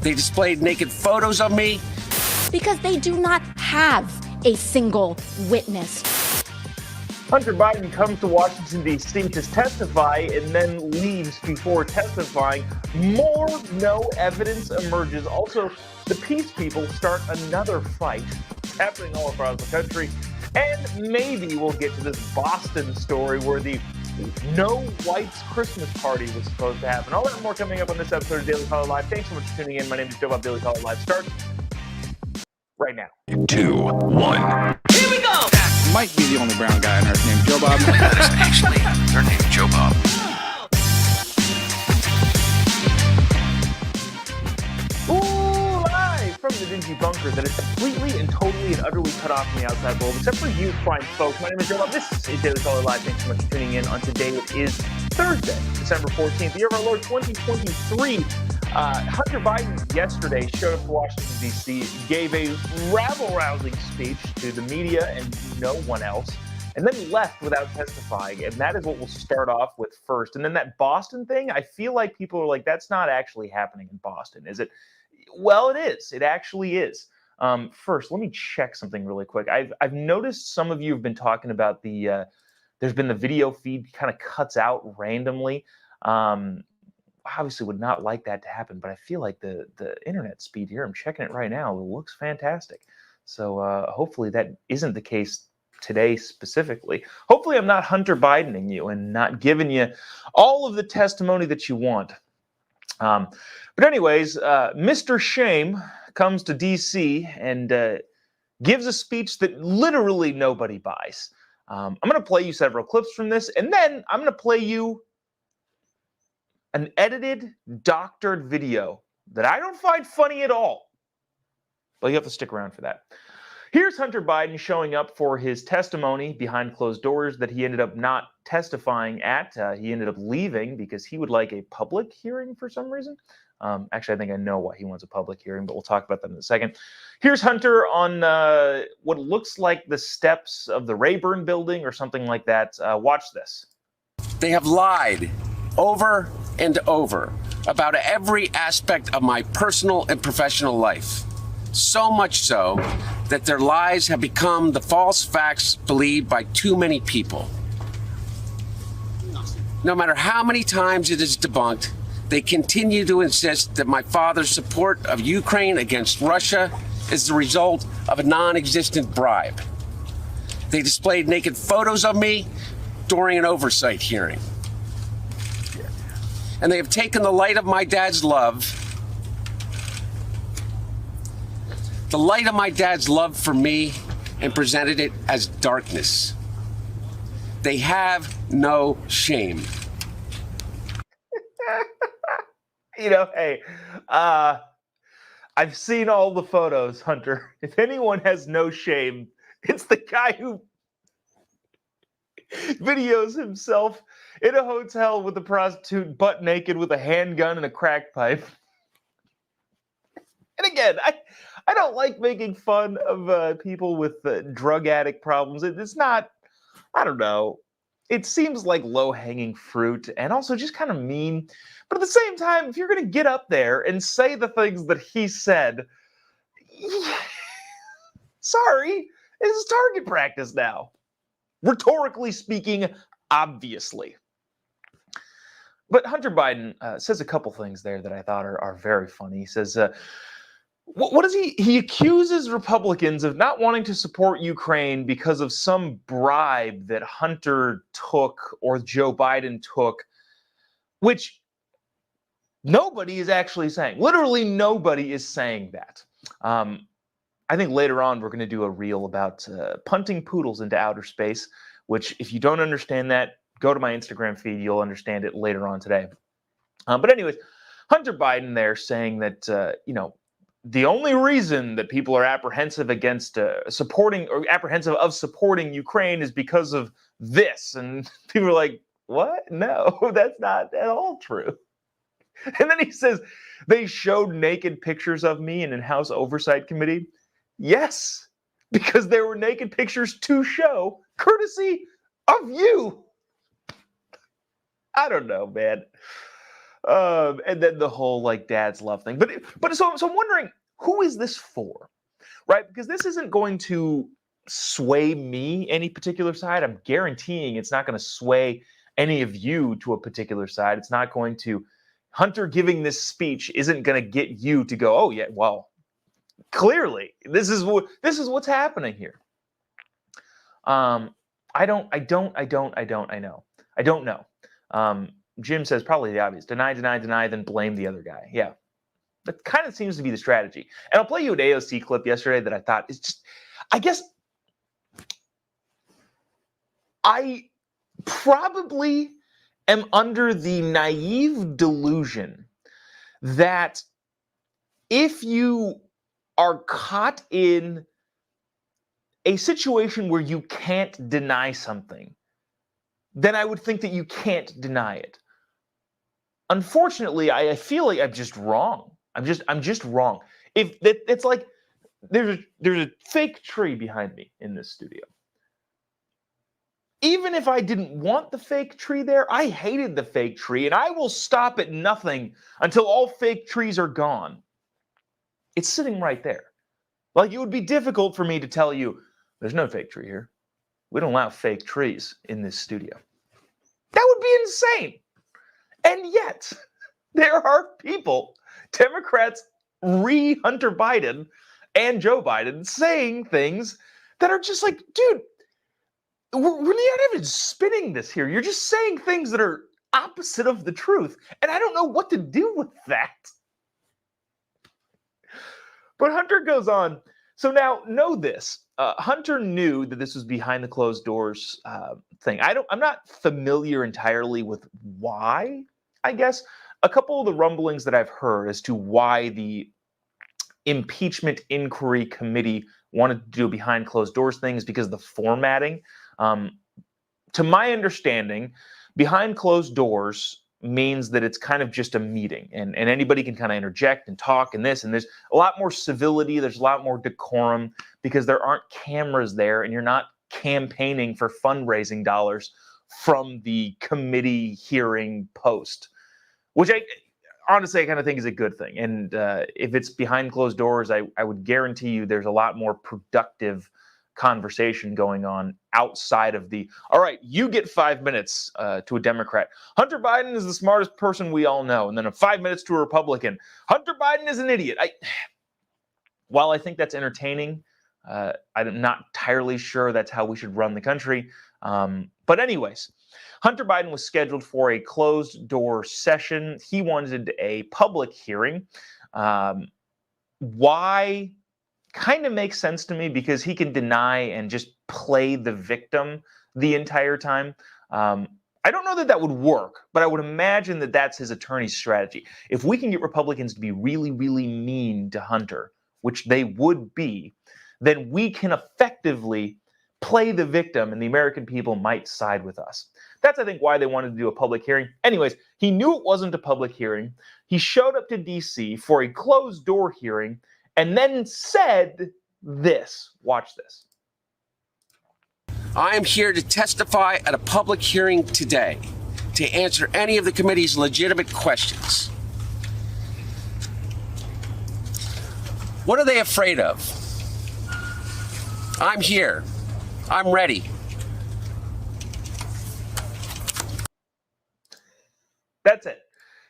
They displayed naked photos of me. Because they do not have a single witness. Hunter Biden comes to Washington, D.C. to testify and then leaves before testifying. More no evidence emerges. Also, the peace people start another fight. It's happening all across the country. And maybe we'll get to this Boston story where the no whites Christmas party was supposed to happen. All that and more coming up on this episode of Daily Caller Live. Thanks so much for tuning in. My name is Jobob. Daily Caller Live starts right now. 2, 1. Here we go! Might be the only brown guy on earth named Jobob. That is actually their name, Jobob. Ooh, live from the dingy bunker that is completely and totally and utterly cut off from the outside world, except for you fine folks. My name is Jobob. This is Daily Caller Live. Thanks so much for tuning in. On today, it is Thursday, December 14th, the year of our Lord 2023. Hunter Biden yesterday showed up to Washington, D.C., gave a rabble-rousing speech to the media and no one else, and then he left without testifying, and that is what we'll start off with first. And then that Boston thing, I feel like people are like, that's not actually happening in Boston, is it? Well, it is. It actually is. First, let me check something really quick. I've noticed some of you have been talking about there's been the video feed kind of cuts out randomly. Obviously would not like that to happen, but I feel like the internet speed here, I'm checking it right now, it looks fantastic. So hopefully that isn't the case today specifically. Hopefully I'm not Hunter Bidening you and not giving you all of the testimony that you want. But anyways, Mr. Shame comes to DC and gives a speech that literally nobody buys. I'm going to play you several clips from this, and then I'm going to play you an edited, doctored video that I don't find funny at all. But you have to stick around for that. Here's Hunter Biden showing up for his testimony behind closed doors that he ended up not testifying at. He ended up leaving because he would like a public hearing for some reason. Actually, I think I know why he wants a public hearing, but we'll talk about that in a second. Here's Hunter on what looks like the steps of the Rayburn building or something like that. Watch this. They have lied over and over about every aspect of my personal and professional life. So much so that their lies have become the false facts believed by too many people. No matter how many times it is debunked, they continue to insist that my father's support of Ukraine against Russia is the result of a non-existent bribe. They displayed naked photos of me during an oversight hearing. And they have taken the light of my dad's love, for me, and presented it as darkness. They have no shame. Hey, I've seen all the photos, Hunter. If anyone has no shame, it's the guy who videos himself in a hotel with a prostitute butt naked with a handgun and a crack pipe. And again, I don't like making fun of people with drug addict problems. It's not, I don't know. It seems like low-hanging fruit and also just kind of mean. But at the same time, if you're going to get up there and say the things that he said, sorry, this is target practice now. Rhetorically speaking, obviously. But Hunter Biden says a couple things there that I thought are very funny. He says, what is he? He accuses Republicans of not wanting to support Ukraine because of some bribe that Hunter took or Joe Biden took, which nobody is actually saying. Literally nobody is saying that. I think later on we're going to do a reel about punting poodles into outer space, which if you don't understand that, go to my Instagram feed. You'll understand it later on today. But anyways, Hunter Biden there saying that, the only reason that people are apprehensive against supporting Ukraine is because of this. And people are like, what? No, that's not at all true. And then he says, they showed naked pictures of me in a House Oversight Committee. Yes, because there were naked pictures to show, courtesy of you. I don't know, man. And then the whole like dad's love thing. But so I'm wondering, who is this for, right? Because this isn't going to sway me any particular side. I'm guaranteeing it's not going to sway any of you to a particular side. It's not going to. Hunter giving this speech isn't going to get you to go, oh yeah, well, clearly this is what's happening here. I don't know. Jim says probably the obvious. Deny, then blame the other guy. Yeah. That kind of seems to be the strategy. And I'll play you an AOC clip yesterday that I thought is just, I guess, I probably am under the naive delusion that if you are caught in a situation where you can't deny something, then I would think that you can't deny it. Unfortunately, I feel like I'm just wrong. I'm just wrong. If it's like there's a fake tree behind me in this studio. Even if I didn't want the fake tree there, I hated the fake tree, and I will stop at nothing until all fake trees are gone. It's sitting right there. Like, it would be difficult for me to tell you, there's no fake tree here. We don't allow fake trees in this studio. That would be insane. And yet, there are people, Democrats Hunter Biden and Joe Biden, saying things that are just like, dude, we're not even spinning this here. You're just saying things that are opposite of the truth. And I don't know what to do with that. But Hunter goes on. So now know this. Hunter knew that this was behind the closed doors thing. I'm not familiar entirely with why, I guess. A couple of the rumblings that I've heard as to why the impeachment inquiry committee wanted to do behind closed doors things because of the formatting. To my understanding, behind closed doors means that it's kind of just a meeting and anybody can kind of interject and talk and this, and there's a lot more civility, there's a lot more decorum because there aren't cameras there and you're not campaigning for fundraising dollars from the committee hearing post, which I honestly kind of think is a good thing. And if it's behind closed doors, I would guarantee you there's a lot more productive conversation going on outside of the, all right, you get 5 minutes to a Democrat. Hunter Biden is the smartest person we all know. And then 5 minutes to a Republican. Hunter Biden is an idiot. While I think that's entertaining, I'm not entirely sure that's how we should run the country. But anyways, Hunter Biden was scheduled for a closed door session. He wanted a public hearing. Why? Kind of makes sense to me because he can deny and just play the victim the entire time. I don't know that that would work, but I would imagine that that's his attorney's strategy. If we can get Republicans to be really, really mean to Hunter, which they would be, then we can effectively play the victim and the American people might side with us. That's, I think, why they wanted to do a public hearing. Anyways, he knew it wasn't a public hearing. He showed up to D.C. for a closed door hearing and then said this. Watch this. I am here to testify at a public hearing today to answer any of the committee's legitimate questions. What are they afraid of? I'm here. I'm ready. That's it.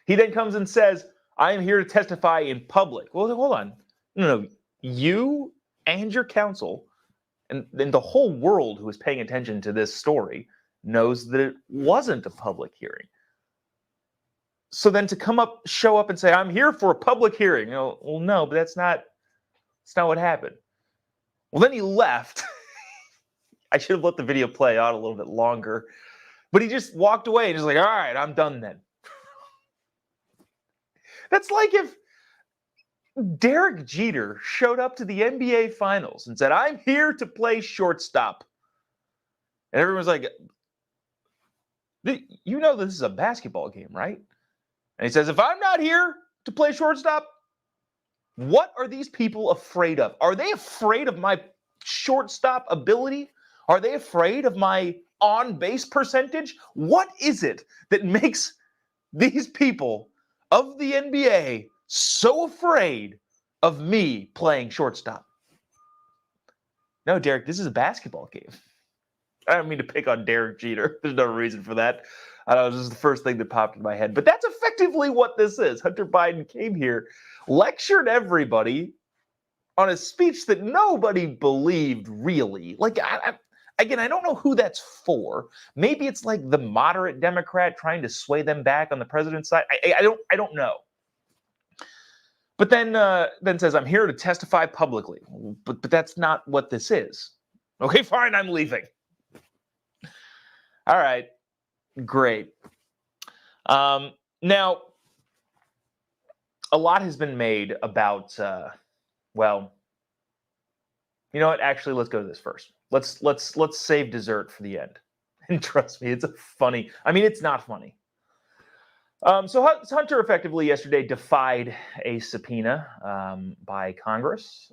He then comes and says, I am here to testify in public. Well, hold on. No. You and your counsel and the whole world who is paying attention to this story knows that it wasn't a public hearing. So then to show up and say, I'm here for a public hearing. You know, well, no, but that's not what happened. Well, then he left. I should have let the video play out a little bit longer. But he just walked away and just like, all right, I'm done then. That's like if Derek Jeter showed up to the NBA Finals and said, I'm here to play shortstop. And everyone's like, you know this is a basketball game, right? And he says, if I'm not here to play shortstop, what are these people afraid of? Are they afraid of my shortstop ability? Are they afraid of my on-base percentage? What is it that makes these people of the NBA so afraid of me playing shortstop? No, Derek, this is a basketball game. I don't mean to pick on Derek Jeter. There's no reason for that. I know this is the first thing that popped in my head. But that's effectively what this is. Hunter Biden came here, lectured everybody on a speech that nobody believed really. Like, again, I don't know who that's for. Maybe it's like the moderate Democrat trying to sway them back on the president's side. I don't know. But then says, I'm here to testify publicly. But that's not what this is. Okay, fine, I'm leaving. All right, great. Now, a lot has been made about, well, you know what? Actually, let's go to this first. Let's save dessert for the end. And trust me, it's funny. I mean, it's not funny. So Hunter effectively yesterday defied a subpoena by Congress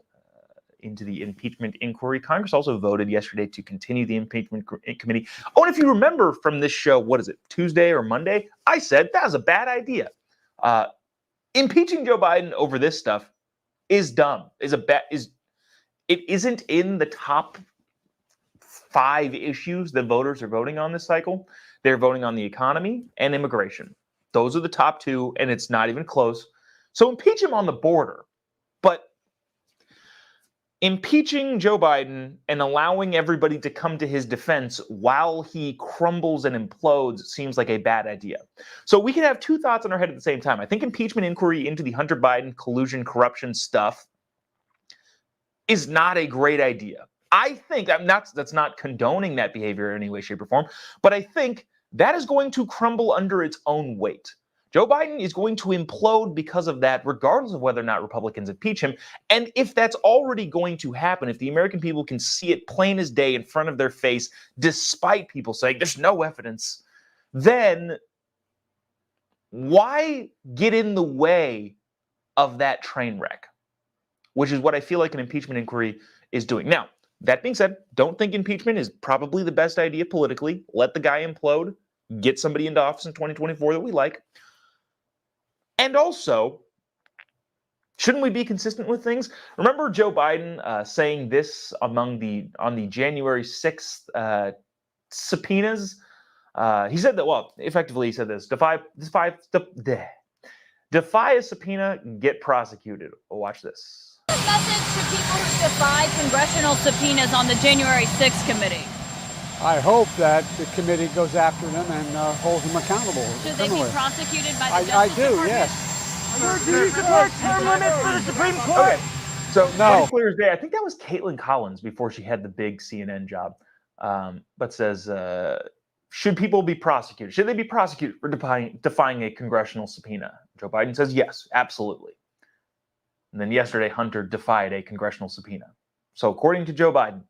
into the impeachment inquiry. Congress also voted yesterday to continue the impeachment committee. Oh, and if you remember from this show, what is it, Tuesday or Monday? I said that was a bad idea. Impeaching Joe Biden over this stuff is dumb. It isn't in the top 5 issues that voters are voting on this cycle. They're voting on the economy and immigration. Those are the top 2, and it's not even close. So impeach him on the border. But impeaching Joe Biden and allowing everybody to come to his defense while he crumbles and implodes seems like a bad idea. So we can have 2 thoughts in our head at the same time. I think impeachment inquiry into the Hunter Biden collusion, corruption stuff is not a great idea. I think that's not condoning that behavior in any way, shape, or form, but I think that is going to crumble under its own weight. Joe Biden is going to implode because of that, regardless of whether or not Republicans impeach him. And if that's already going to happen, if the American people can see it plain as day in front of their face, despite people saying there's no evidence, then why get in the way of that train wreck? Which is what I feel like an impeachment inquiry is doing. Now, that being said, don't think impeachment is probably the best idea politically. Let the guy implode, get somebody into office in 2024 that we like. And also, shouldn't we be consistent with things? Remember Joe Biden saying this on the January 6th subpoenas? He said that, well, effectively he said this, defy a subpoena, get prosecuted. Well, watch this. Message to people who defy congressional subpoenas on the January 6th committee. I hope that the committee goes after them and holds them accountable. Should they be prosecuted by the I Justice do, Department? yes. Do you support term limits for the Supreme Court? Okay, so No. pretty clear as day. I think that was Caitlin Collins before she had the big CNN job, but says, should people be prosecuted? Should they be prosecuted for defying a congressional subpoena? Joe Biden says yes, absolutely. And then yesterday, Hunter defied a congressional subpoena. So according to Joe Biden,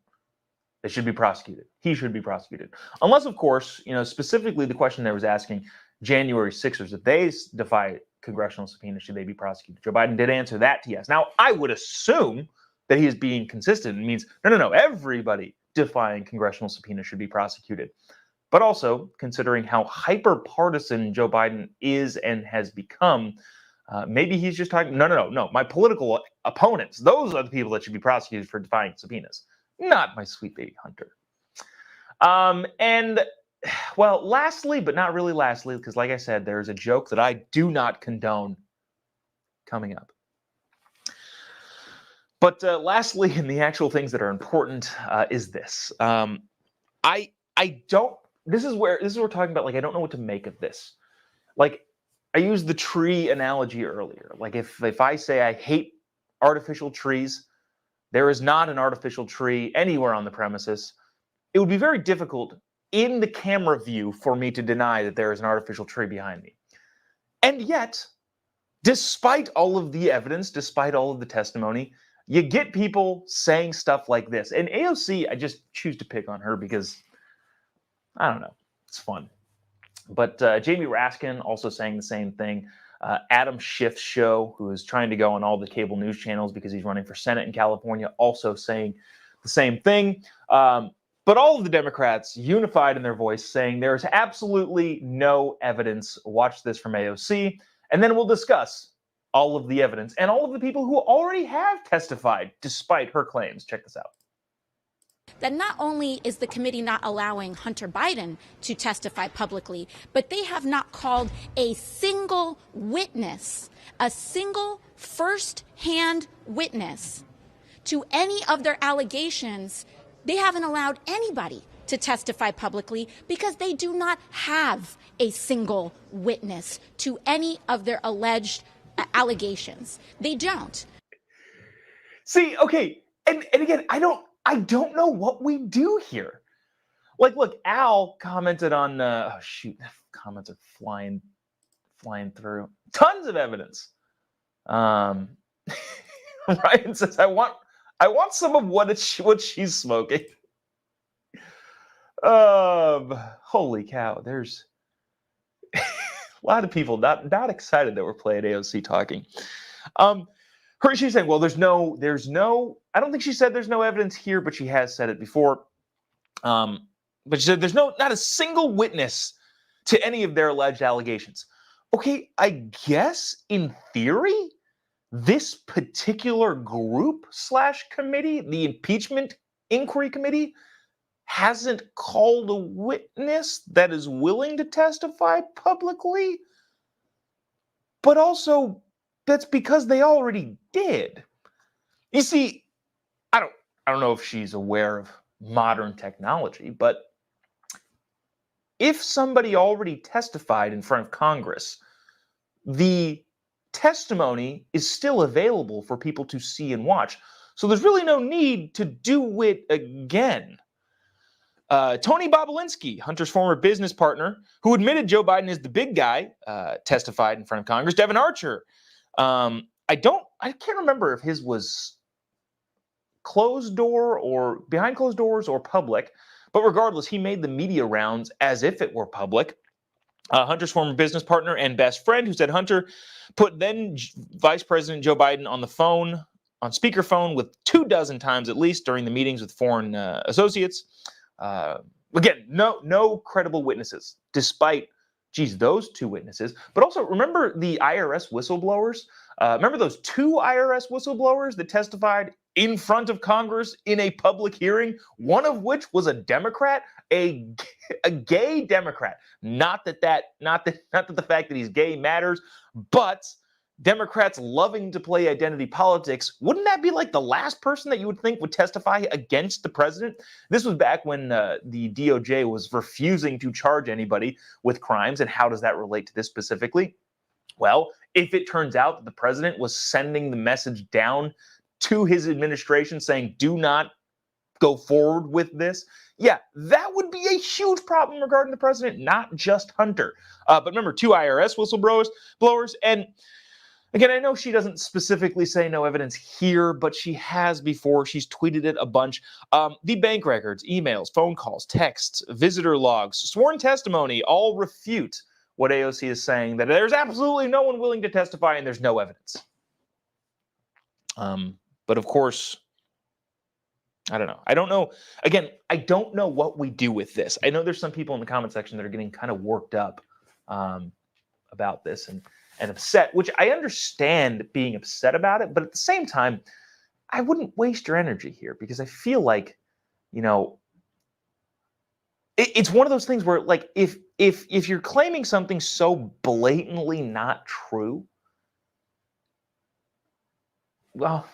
they should be prosecuted. He should be prosecuted. Unless, of course, specifically the question there was asking January 6ers, if they defy congressional subpoena, should they be prosecuted? Joe Biden did answer that to yes. Now, I would assume that he is being consistent. It means, no, everybody defying congressional subpoena should be prosecuted. But also, considering how hyper-partisan Joe Biden is and has become, maybe he's just talking, no, my political opponents, those are the people that should be prosecuted for defying subpoenas, not my sweet baby Hunter. And, well, lastly, but not really lastly, because like I said, there's a joke that I do not condone coming up. But lastly, in the actual things that are important, is this. I don't, this is where we're talking about, like, I don't know what to make of this. Like, I used the tree analogy earlier. Like, if I say I hate artificial trees, there is not an artificial tree anywhere on the premises, it would be very difficult in the camera view for me to deny that there is an artificial tree behind me. And yet, despite all of the evidence, despite all of the testimony, you get people saying stuff like this. And AOC, I just choose to pick on her because, I don't know, it's fun. But Jamie Raskin also saying the same thing. Adam Schiff's show, who is trying to go on all the cable news channels because he's running for Senate in California, also saying the same thing. But all of the Democrats unified in their voice saying there is absolutely no evidence, watch this from AOC, And then we'll discuss all of the evidence and all of the people who already have testified despite her claims. Check this out. That not only is the committee not allowing Hunter Biden to testify publicly, but they have not called a single witness, a single first-hand witness to any of their allegations. They haven't allowed anybody to testify publicly because they do not have a single witness to any of their alleged allegations. They don't. See, okay, and again, I don't know what we do here. Like, look, Al commented on, oh shoot, comments are flying through. Tons of evidence. Ryan says, I want some of what she's smoking. Holy cow, there's a lot of people not excited that we're playing AOC talking. She's saying, well, there's no, I don't think she said there's no evidence here, but she has said it before. But she said there's not a single witness to any of their alleged allegations. Okay, I guess in theory, this particular group / committee, the impeachment inquiry committee, hasn't called a witness that is willing to testify publicly. But also, that's because they already did. You see, I don't know if she's aware of modern technology, but if somebody already testified in front of Congress, the testimony is still available for people to see and watch. So there's really no need to do it again. Tony Bobulinski, Hunter's former business partner, who admitted Joe Biden is the big guy, testified in front of Congress. Devin Archer, I can't remember if his was closed door or behind closed doors or public, but regardless, he made the media rounds as if it were public. Hunter's former business partner and best friend, who said Hunter put then Vice President Joe Biden on the phone, on speakerphone, with 24 times at least during the meetings with foreign associates. Again, no credible witnesses, despite, those two witnesses. But also, remember the IRS whistleblowers? Remember those 2 IRS whistleblowers that testified in front of Congress in a public hearing, one of which was a Democrat, a gay Democrat. Not that the fact that he's gay matters, but Democrats loving to play identity politics. Wouldn't that be like the last person that you would think would testify against the president? This was back when the DOJ was refusing to charge anybody with crimes. And how does that relate to this specifically? Well, if it turns out that the president was sending the message down to his administration saying, do not go forward with this, yeah, that would be a huge problem regarding the president, not just Hunter. But remember, 2 IRS whistleblowers. And again, I know she doesn't specifically say no evidence here, but she has before. She's tweeted it a bunch. The bank records, emails, phone calls, texts, visitor logs, sworn testimony all refute what AOC is saying, that there's absolutely no one willing to testify and there's no evidence. But of course, I don't know. I don't know. Again, I don't know what we do with this. I know there's some people in the comment section that are getting kind of worked up about this and upset, which I understand being upset about it. But at the same time, I wouldn't waste your energy here because I feel like, it's one of those things where, like, if you're claiming something so blatantly not true, well,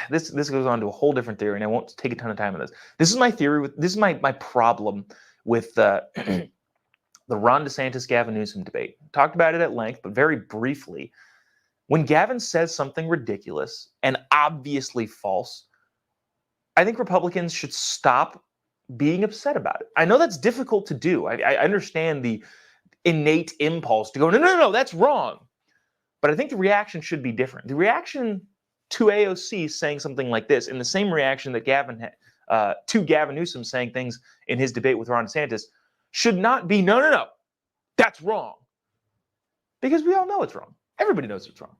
this goes on to a whole different theory, and I won't take a ton of time on this. This is my theory. This is my problem with the Ron DeSantis Gavin Newsom debate. Talked about it at length, but very briefly. When Gavin says something ridiculous and obviously false, I think Republicans should stop being upset about it. I know that's difficult to do. I understand the innate impulse to go, no, that's wrong. But I think the reaction should be different. The reaction to AOC saying something like this, and the same reaction that Gavin had to Gavin Newsom saying things in his debate with Ron DeSantis, should not be, no, that's wrong. Because we all know it's wrong. Everybody knows it's wrong.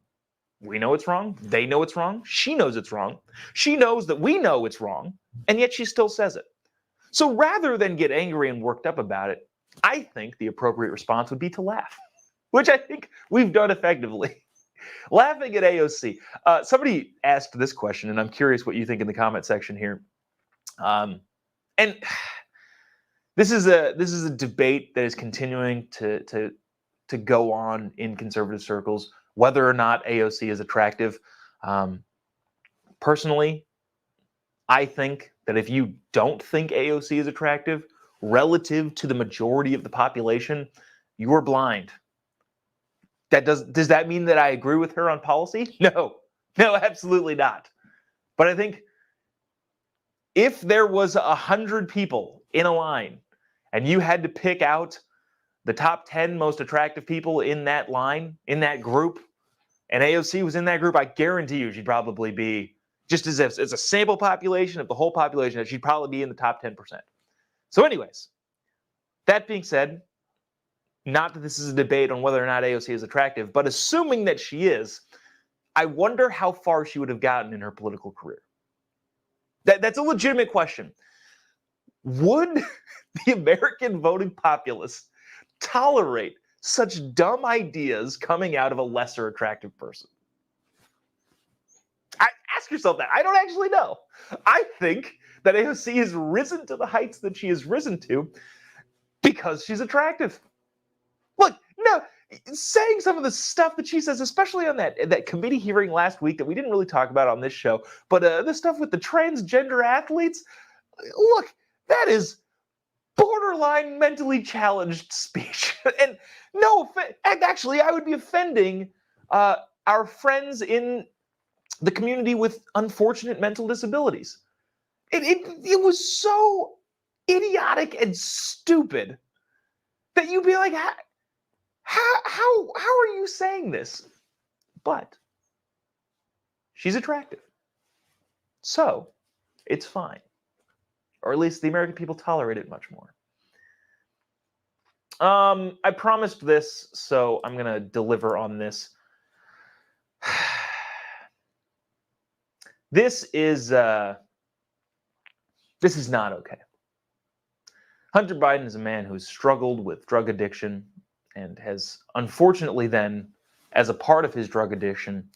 We know it's wrong. They know it's wrong. She knows it's wrong. She knows that we know it's wrong, and yet she still says it. So rather than get angry and worked up about it, I think the appropriate response would be to laugh. which I think we've done effectively. Laughing at AOC. Somebody asked this question, and I'm curious what you think in the comment section here. And this is a debate that is continuing to go on in conservative circles, whether or not AOC is attractive. Personally, I think that if you don't think AOC is attractive relative to the majority of the population, you are blind. Does that mean that I agree with her on policy? No, absolutely not. But I think if there was 100 people in a line and you had to pick out the top 10 most attractive people in that line, in that group, and AOC was in that group, I guarantee you she'd probably be, just as if it's a sample population of the whole population, she'd probably be in the top 10%. So anyways, that being said, not that this is a debate on whether or not AOC is attractive, but assuming that she is, I wonder how far she would have gotten in her political career. That's a legitimate question. Would the American voting populace tolerate such dumb ideas coming out of a lesser attractive person? Ask yourself that. I don't actually know. I think that AOC has risen to the heights that she has risen to because she's attractive. Look, no, saying some of the stuff that she says, especially on that committee hearing last week that we didn't really talk about on this show, but the stuff with the transgender athletes, look, that is borderline mentally challenged speech. And actually, I would be offending our friends in the community with unfortunate mental disabilities. It was so idiotic and stupid that you'd be like, how are you saying this? But she's attractive. So it's fine. Or at least the American people tolerate it much more. I promised this, so I'm going to deliver on this. This is not okay. Hunter Biden is a man who's struggled with drug addiction and has unfortunately then, as a part of his drug addiction,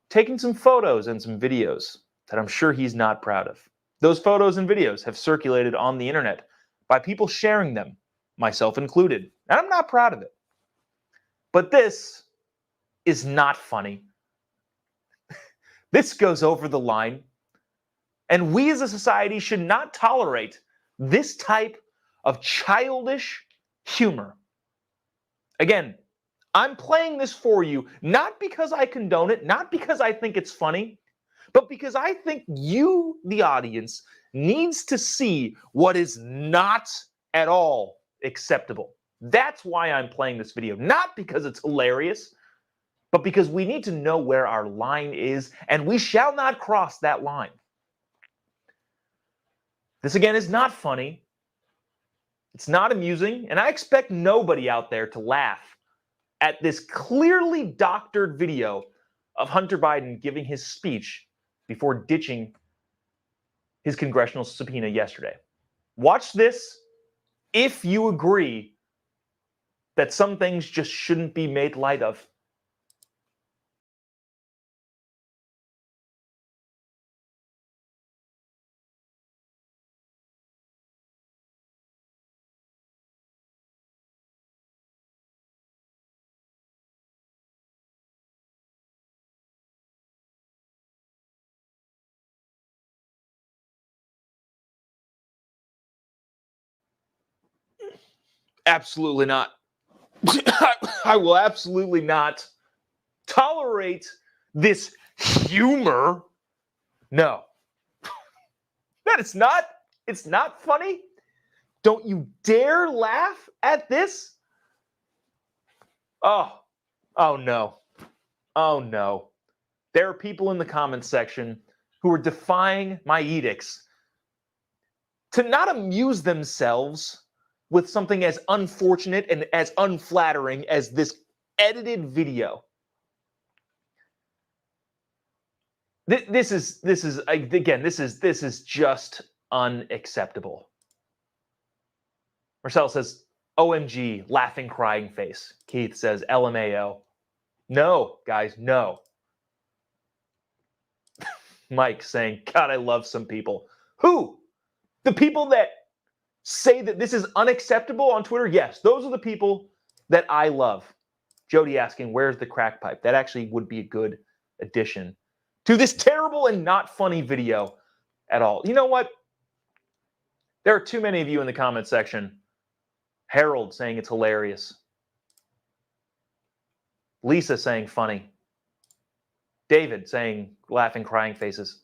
taken some photos and some videos that I'm sure he's not proud of. Those photos and videos have circulated on the internet by people sharing them, myself included, and I'm not proud of it. But this is not funny. This goes over the line, and we as a society should not tolerate this type of childish humor. Again, I'm playing this for you, not because I condone it, not because I think it's funny, but because I think you, the audience, needs to see what is not at all acceptable. That's why I'm playing this video, not because it's hilarious, but because we need to know where our line is, and we shall not cross that line. This, again, is not funny. It's not amusing, and I expect nobody out there to laugh at this clearly doctored video of Hunter Biden giving his speech before ditching his congressional subpoena yesterday. Watch this if you agree that some things just shouldn't be made light of. Absolutely not. I will absolutely not tolerate this humor. No. That it's not funny. Don't you dare laugh at this. Oh no. Oh no. There are people in the comments section who are defying my edicts to not amuse themselves with something as unfortunate and as unflattering as this edited video. This is just unacceptable. Marcel says, OMG, laughing, crying face. Keith says LMAO. No, guys, no. Mike saying, God, I love some people. Who? The people that say that this is unacceptable on Twitter? Yes, those are the people that I love. Jody asking, where's the crack pipe? That actually would be a good addition to this terrible and not funny video at all. You know what? There are too many of you in the comment section. Harold saying it's hilarious. Lisa saying funny. David saying laughing, crying faces.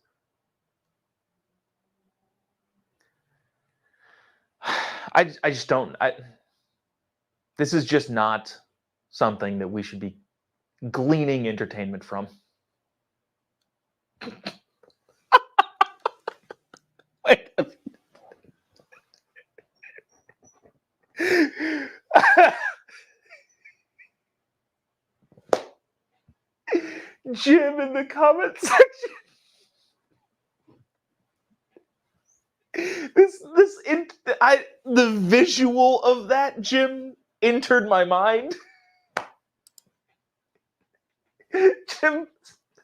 I just don't. This is just not something that we should be gleaning entertainment from. Wait. Jim in the comment section. The visual of that, Jim, entered my mind. Jim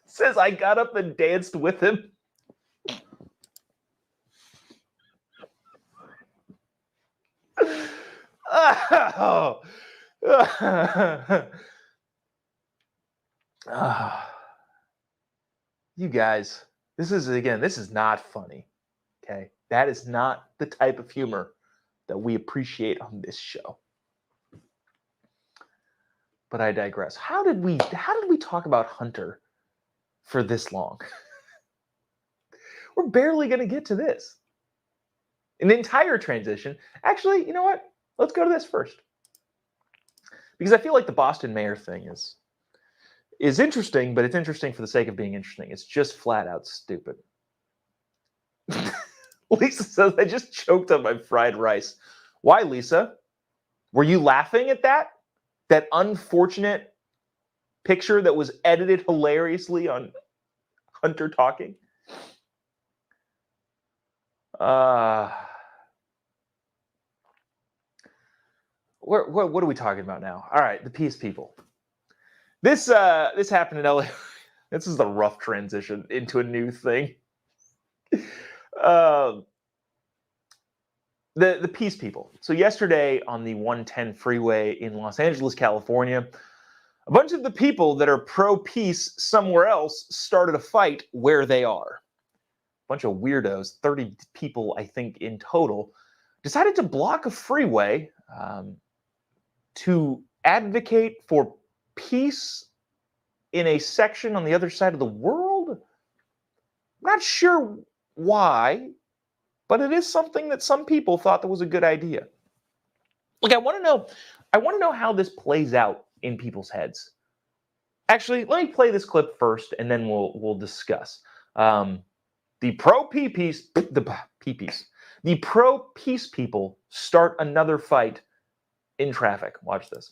says I got up and danced with him. Oh. You guys, this is not funny. Okay? That is not the type of humor that we appreciate on this show. But I digress. How did we talk about Hunter for this long? We're barely going to get to this. An entire transition. Actually, you know what? Let's go to this first. Because I feel like the Boston mayor thing is interesting, but it's interesting for the sake of being interesting. It's just flat out stupid. Lisa says, I just choked on my fried rice. Why, Lisa? Were you laughing at that? That unfortunate picture that was edited hilariously on Hunter talking? What are we talking about now? All right, the Peace People. This happened in LA. This is a rough transition into a new thing. The Peace People. So yesterday on the 110 freeway in Los Angeles, California, a bunch of the people that are pro-peace somewhere else started a fight where they are. A bunch of weirdos, 30 people, I think, in total, decided to block a freeway to advocate for peace in a section on the other side of the world. Not sure why, but it is something that some people thought that was a good idea. Look, I want to know how this plays out in people's heads. Actually, let me play this clip first, and then we'll discuss. The pro-peace people start another fight in traffic. Watch this.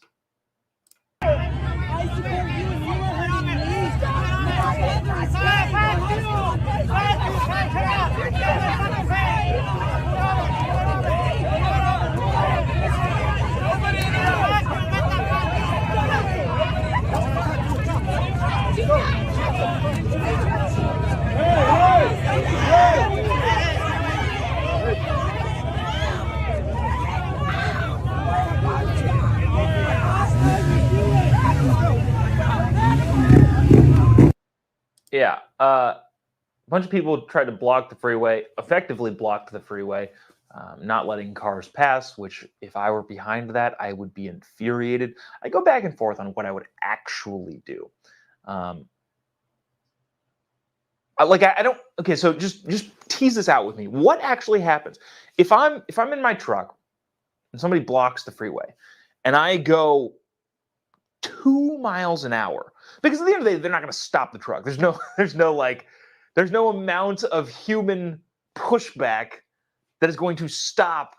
Yeah, a bunch of people tried to block the freeway, effectively blocked the freeway, not letting cars pass, which if I were behind that, I would be infuriated. I go back and forth on what I would actually do. I don't. Okay, so just tease this out with me. What actually happens if I'm in my truck and somebody blocks the freeway, and I go 2 miles an hour? Because at the end of the day, they're not going to stop the truck. There's no amount of human pushback that is going to stop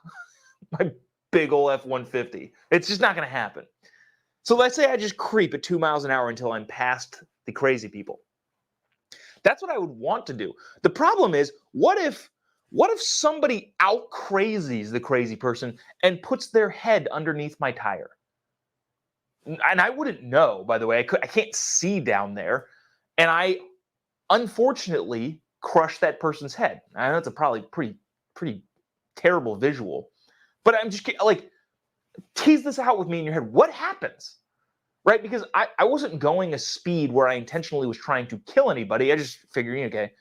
my big ol' F-150. It's just not going to happen. So let's say I just creep at 2 miles an hour until I'm past the crazy people. That's what I would want to do. The problem is, what if What if somebody out crazies the crazy person and puts their head underneath my tire? And I wouldn't know, by the way. I can't see down there. And I, unfortunately, crush that person's head. I know it's a probably pretty terrible visual. But I'm just like, tease this out with me in your head. What happens? Right? Because I wasn't going a speed where I intentionally was trying to kill anybody. I just figuring, okay,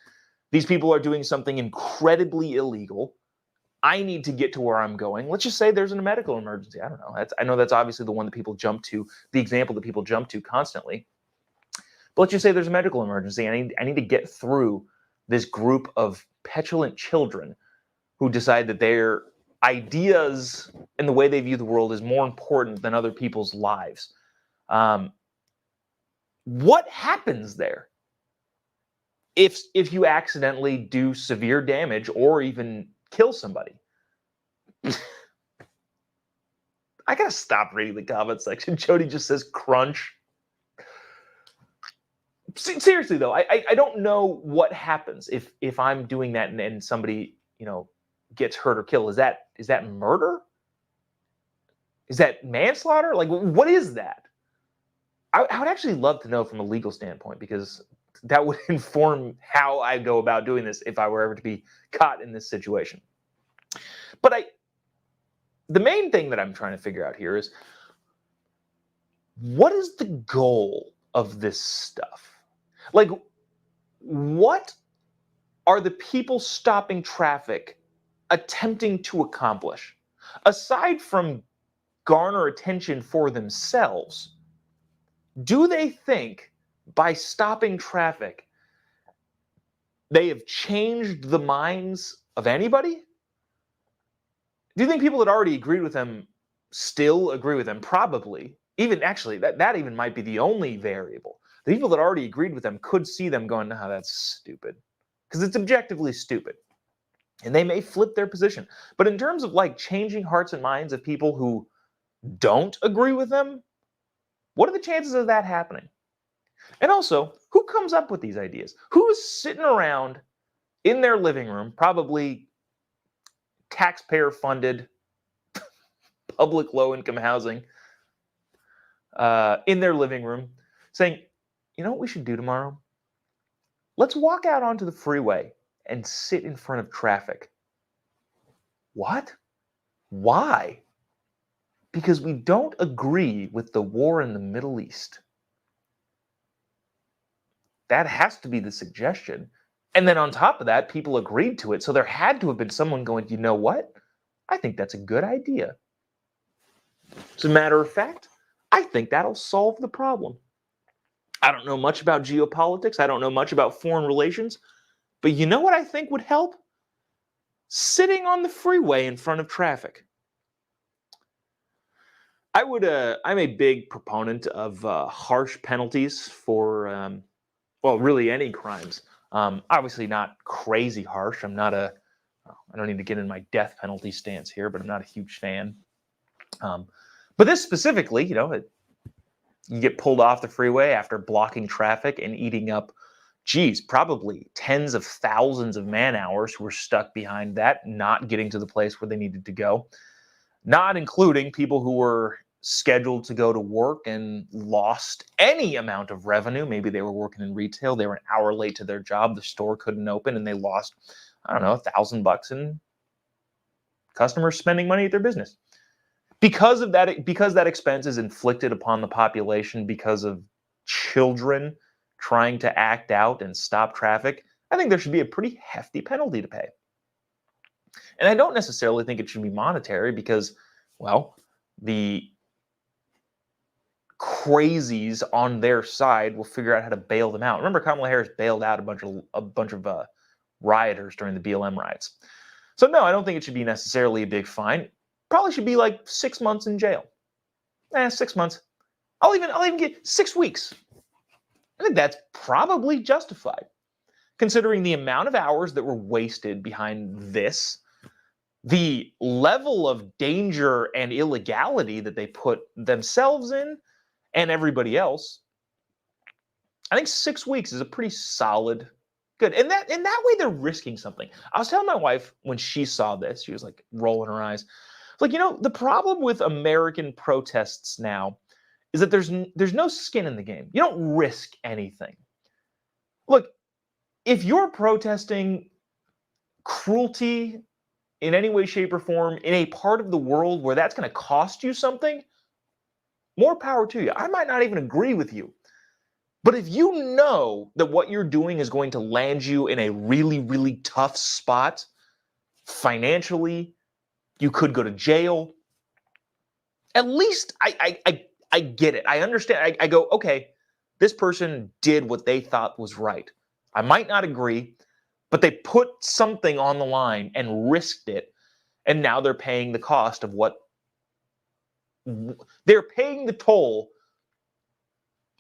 these people are doing something incredibly illegal. I need to get to where I'm going. Let's just say there's a medical emergency. I don't know. I know that's obviously the one that people jump to, the example that people jump to constantly. But let's just say there's a medical emergency. I need to get through this group of petulant children who decide that their ideas and the way they view the world is more important than other people's lives. What happens there? If you accidentally do severe damage or even kill somebody. I gotta stop reading the comment section. Jody just says crunch. Seriously though, I don't know what happens if I'm doing that and somebody, gets hurt or killed. Is that murder? Is that manslaughter? Like, what is that? I would actually love to know from a legal standpoint, because that would inform how I go about doing this if I were ever to be caught in this situation. But the main thing that I'm trying to figure out here is, what is the goal of this stuff? Like, what are the people stopping traffic attempting to accomplish? Aside from garner attention for themselves, do they think by stopping traffic they have changed the minds of anybody? Do you think people that already agreed with them still agree with them? Probably. Even actually, that even might be the only variable. The people that already agreed with them could see them going, "No, that's stupid," because it's objectively stupid. And they may flip their position. But in terms of like changing hearts and minds of people who don't agree with them, what are the chances of that happening? And also, who comes up with these ideas? Who is sitting around in their living room, probably taxpayer-funded public low-income housing, in their living room, saying, "You know what we should do tomorrow? Let's walk out onto the freeway and sit in front of traffic." What? Why? Because we don't agree with the war in the Middle East. That has to be the suggestion. And then on top of that, people agreed to it. So there had to have been someone going, "You know what? I think that's a good idea. As a matter of fact, I think that'll solve the problem." I don't know much about geopolitics. I don't know much about foreign relations. But you know what I think would help? Sitting on the freeway in front of traffic. I'm a big proponent of harsh penalties for, really any crimes. Obviously not crazy harsh. I don't need to get in my death penalty stance here, but I'm not a huge fan. But this specifically, you get pulled off the freeway after blocking traffic and eating up, probably tens of thousands of man hours who were stuck behind that, not getting to the place where they needed to go. Not including people who were scheduled to go to work and lost any amount of revenue. Maybe they were working in retail, they were an hour late to their job, the store couldn't open, and they lost, I don't know, $1,000 in customers spending money at their business. Because that expense is inflicted upon the population because of children trying to act out and stop traffic, I think there should be a pretty hefty penalty to pay. And I don't necessarily think it should be monetary because, well, the crazies on their side will figure out how to bail them out. Remember, Kamala Harris bailed out a bunch of rioters during the BLM riots. So no, I don't think it should be necessarily a big fine. Probably should be like 6 months in jail. 6 months. I'll even get 6 weeks. I think that's probably justified, considering the amount of hours that were wasted behind this, the level of danger and illegality that they put themselves in and everybody else. I think 6 weeks is a pretty solid Good. And that way they're risking something. I was telling my wife when she saw this, she was like rolling her eyes. Like, the problem with American protests now is that there's no skin in the game. You don't risk anything. Look, if you're protesting cruelty in any way, shape, or form in a part of the world where that's going to cost you something, more power to you. I might not even agree with you. But if you know that what you're doing is going to land you in a really, really tough spot financially, you could go to jail. At least I get it. I understand. I go, okay, this person did what they thought was right. I might not agree, but they put something on the line and risked it, and now they're paying the cost of what they're paying the toll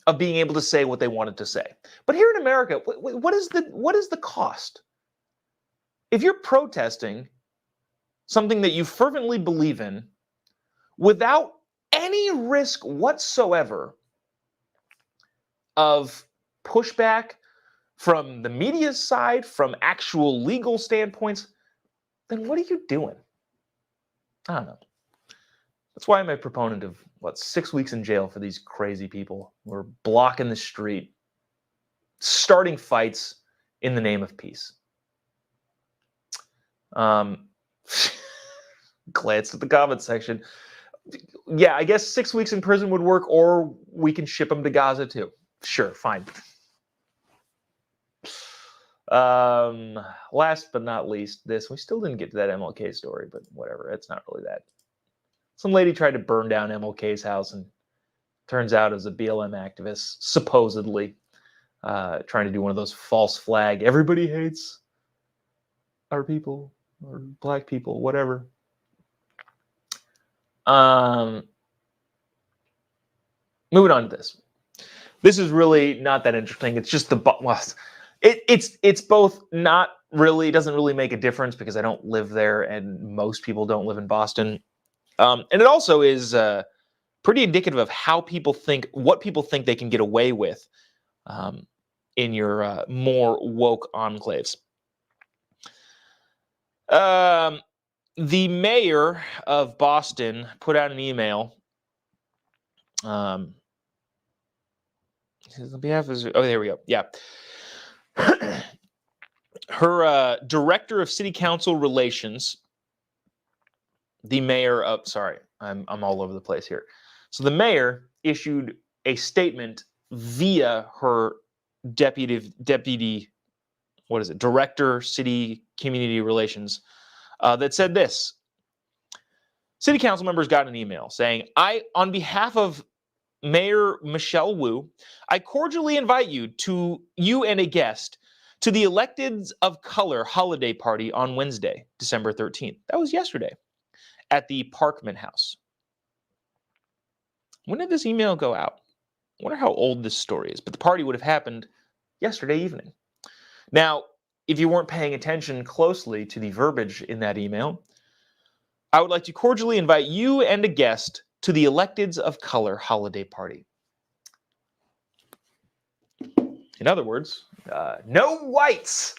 of being able to say what they wanted to say. But here in America, what is the cost? If you're protesting something that you fervently believe in without any risk whatsoever of pushback from the media side, from actual legal standpoints, then what are you doing? I don't know. That's why I'm a proponent of, 6 weeks in jail for these crazy people who are blocking the street, starting fights in the name of peace. Glance at the comment section. Yeah, I guess 6 weeks in prison would work, or we can ship them to Gaza too. Sure, fine. Last but not least, we still didn't get to that MLK story, but whatever. It's not really that. Some lady tried to burn down MLK's house, and turns out it was a BLM activist, supposedly, trying to do one of those false flag, everybody hates our people, or black people, whatever. Moving on to this. This is really not that interesting. It's just it's both not really, it doesn't really make a difference because I don't live there and most people don't live in Boston. And it also is pretty indicative of how people think, what people think they can get away with in your more woke enclaves. The mayor of Boston put out an email. On behalf of, there we go. Yeah. Her director of city council relations, the mayor of, sorry, I'm all over the place here. So the mayor issued a statement via her deputy, what is it, director, city community relations, that said this. City council members got an email saying, on behalf of Mayor Michelle Wu, I cordially invite you and a guest to the Electeds of Color holiday party on Wednesday, December 13th. That was yesterday at the Parkman House. When did this email go out? I wonder how old this story is, but the party would have happened yesterday evening. Now, if you weren't paying attention closely to the verbiage in that email, I would like to cordially invite you and a guest to the Electeds of Color holiday party. In other words, no whites.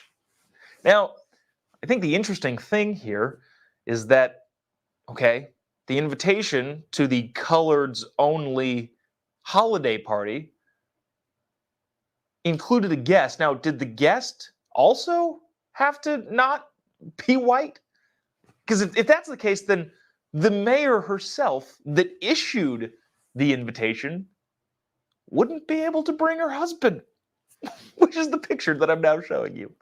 Now, I think the interesting thing here is that, okay, the invitation to the coloreds only holiday party included a guest. Now, did the guest also have to not be white? Because if that's the case, then the mayor herself that issued the invitation wouldn't be able to bring her husband, which is the picture that I'm now showing you.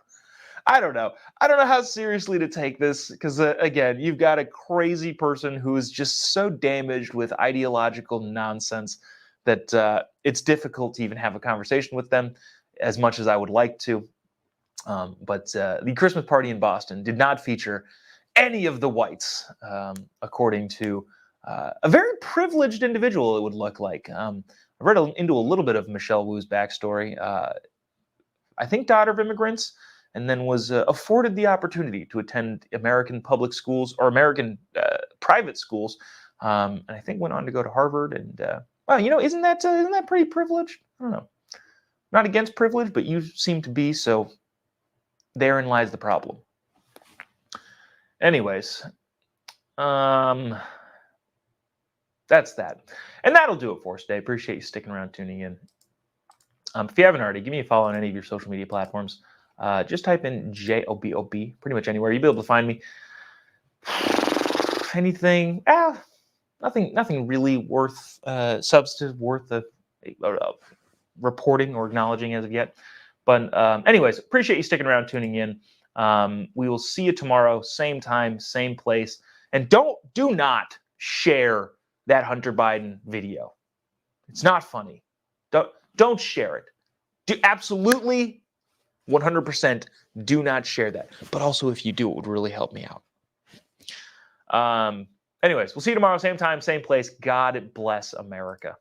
I don't know. I don't know how seriously to take this because, again, you've got a crazy person who is just so damaged with ideological nonsense that it's difficult to even have a conversation with them as much as I would like to. But the Christmas party in Boston did not feature any of the whites, according to a very privileged individual, it would look like. I read into a little bit of Michelle Wu's backstory. I think daughter of immigrants, and then was afforded the opportunity to attend American public schools or American private schools, and I think went on to go to Harvard. And well, isn't that pretty privileged? I don't know. Not against privilege, but you seem to be, so Therein lies the problem. Anyways, that's that. And that'll do it for us today. Appreciate you sticking around, tuning in. If you haven't already, give me a follow on any of your social media platforms. Just type in JOBOB pretty much anywhere. You'll be able to find me. Anything, nothing really worth substantive, worth reporting or acknowledging as of yet. But anyways, appreciate you sticking around, tuning in. We will see you tomorrow, same time, same place. And do not share that Hunter Biden video. It's not funny. Don't share it. Do absolutely 100% do not share that. But also, if you do, it would really help me out. Anyways, we'll see you tomorrow, same time, same place. God bless America.